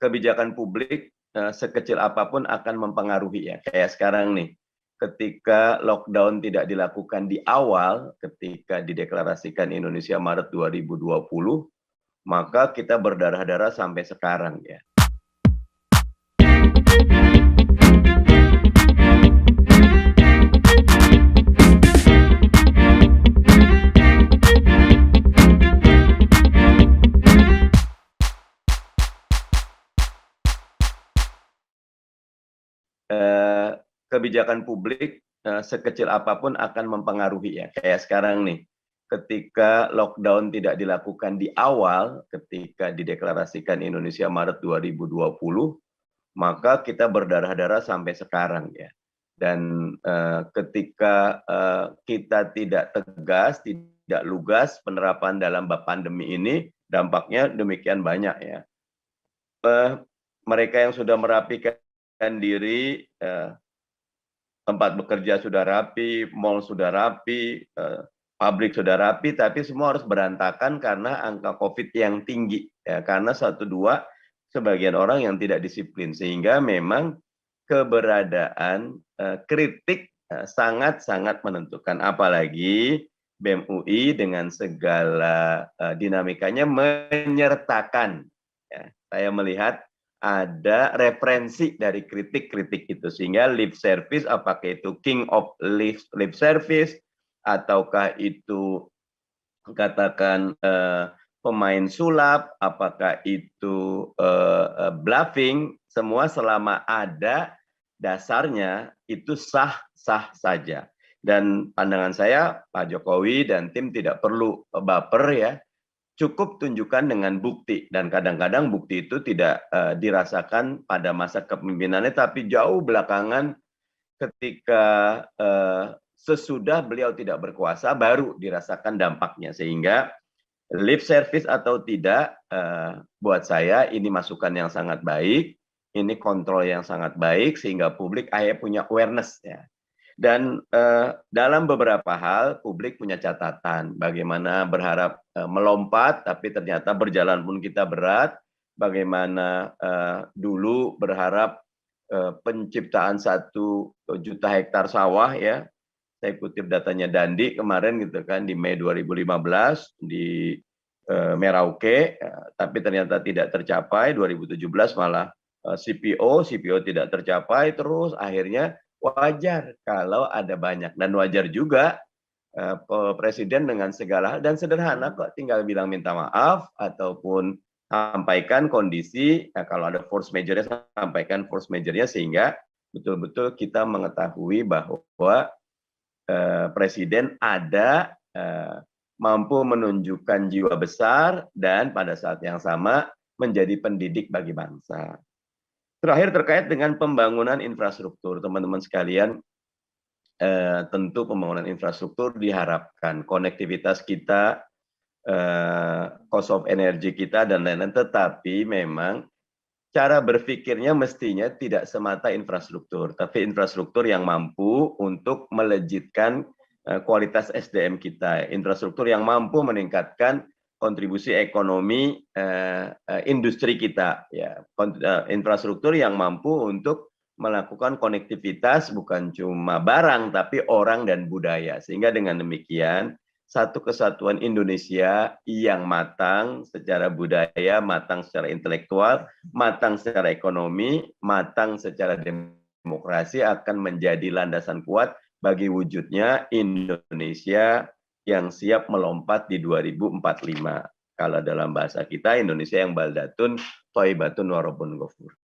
kebijakan publik sekecil apapun akan mempengaruhi ya. Kayak sekarang nih, ketika lockdown tidak dilakukan di awal, ketika dideklarasikan Indonesia Maret 2020, maka kita berdarah-darah sampai sekarang ya. Kebijakan publik sekecil apapun akan mempengaruhi ya. Kayak sekarang nih, ketika lockdown tidak dilakukan di awal, ketika dideklarasikan Indonesia Maret 2020, maka kita berdarah-darah sampai sekarang ya. Dan ketika kita tidak tegas, tidak lugas penerapan dalam pandemi ini, dampaknya demikian banyak ya. Mereka yang sudah merapikan diri, tempat bekerja sudah rapi, mal sudah rapi, pabrik sudah rapi, tapi semua harus berantakan karena angka COVID yang tinggi. Ya, karena dua sebagian orang yang tidak disiplin. Sehingga memang keberadaan kritik sangat-sangat menentukan. Apalagi BEM UI dengan segala dinamikanya menyertakan. Ya, saya melihat ada referensi dari kritik-kritik itu, sehingga lip service, apakah itu king of lip service ataukah itu katakan pemain sulap, apakah itu bluffing, semua selama ada dasarnya itu sah-sah saja. Dan pandangan saya Pak Jokowi dan tim tidak perlu baper ya, cukup tunjukkan dengan bukti, dan kadang-kadang bukti itu tidak dirasakan pada masa kepemimpinannya, tapi jauh belakangan ketika sesudah beliau tidak berkuasa baru dirasakan dampaknya. Sehingga lip service atau tidak, buat saya ini masukan yang sangat baik, ini kontrol yang sangat baik, sehingga publik akhirnya punya awareness ya. Dan dalam beberapa hal publik punya catatan, bagaimana berharap melompat tapi ternyata berjalan pun kita berat, bagaimana dulu berharap penciptaan 1 juta hektar sawah ya, saya kutip datanya Dandi kemarin gitu kan, di Mei 2015 di Merauke, tapi ternyata tidak tercapai. 2017 malah CPO tidak tercapai, terus akhirnya wajar kalau ada banyak, dan wajar juga Presiden dengan segala hal, dan sederhana kok, tinggal bilang minta maaf ataupun sampaikan kondisi, kalau ada force major-nya sampaikan force major-nya, sehingga betul-betul kita mengetahui bahwa Presiden ada mampu menunjukkan jiwa besar dan pada saat yang sama menjadi pendidik bagi bangsa. Terakhir terkait dengan pembangunan infrastruktur, teman-teman sekalian, tentu pembangunan infrastruktur diharapkan konektivitas kita, cost of energy kita dan lain-lain, tetapi memang cara berpikirnya mestinya tidak semata infrastruktur, tapi infrastruktur yang mampu untuk melejitkan kualitas SDM kita, infrastruktur yang mampu meningkatkan kontribusi ekonomi industri kita, ya, infrastruktur yang mampu untuk melakukan konektivitas bukan cuma barang tapi orang dan budaya, sehingga dengan demikian satu kesatuan Indonesia yang matang secara budaya, matang secara intelektual, matang secara ekonomi, matang secara demokrasi akan menjadi landasan kuat bagi wujudnya Indonesia yang siap melompat di 2045. Kalau dalam bahasa kita, Indonesia yang baldatun, thayyibatun warabun ghafur.